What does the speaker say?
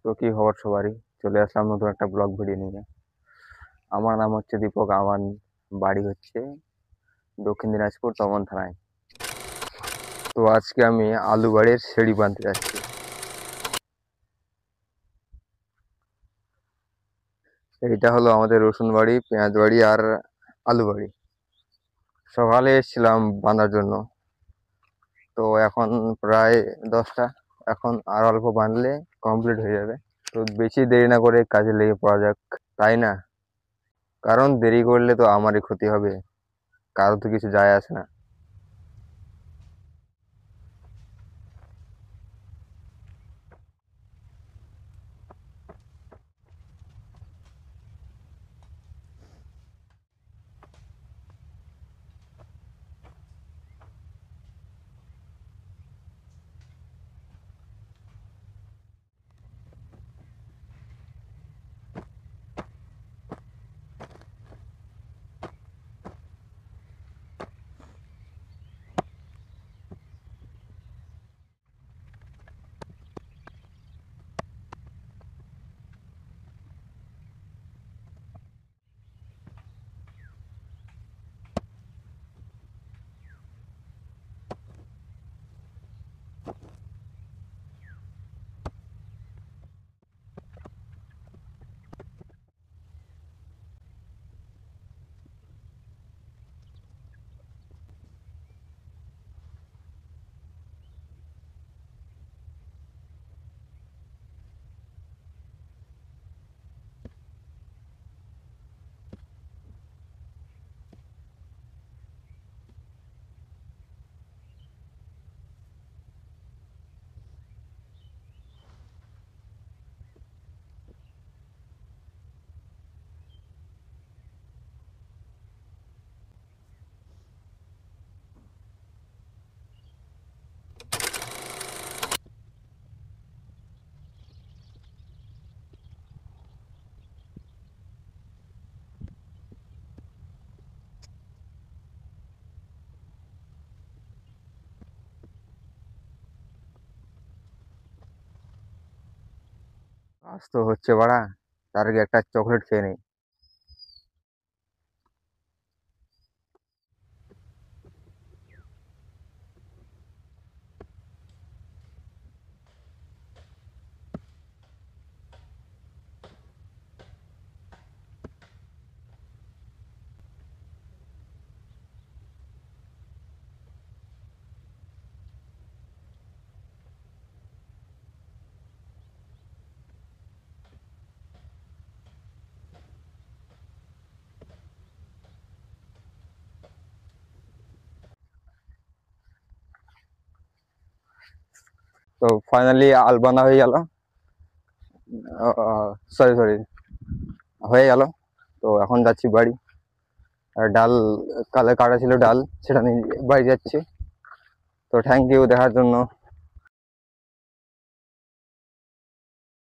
তো কি খবর সবারই? চলে আসলাম নতুন একটা ব্লগ ভিডিও নিয়ে। আমার নাম হচ্ছে দীপক। আমার বাড়ি হচ্ছে দক্ষিণ দিনাজপুর তমন থানায়। তো আজকে আমি আলু বাড়ির সিঁড়ি বাঁধতে যাচ্ছি। এইটা হলো আমাদের রসুন বাড়ি, পেঁয়াজ বাড়ি আর আলু বাড়ি। সকালে এসেছিলাম বাঁধার জন্য, তো এখন প্রায় 10টা। এখন আর অল্প বাঁধলে কমপ্লিট হয়ে যাবে। তো বেশি দেরি না করে কাজে লেগে পড়া যাক, তাই না? কারণ দেরি করলে তো আমারই ক্ষতি হবে, কারো তো কিছু যায় আসে না। কাজ তো হচ্ছে বাড়া, তার আগে একটা চকলেট খেয়ে নেই। তো ফাইনালি আলবানা হয়ে গেল। সরি সরি, হয়ে গেল। তো এখন যাচ্ছি বাড়ি। আর ডাল কালে কাটা ছিল, ডাল সেটা নিয়ে বাড়ি যাচ্ছি। তো থ্যাংক ইউ দেখার জন্য।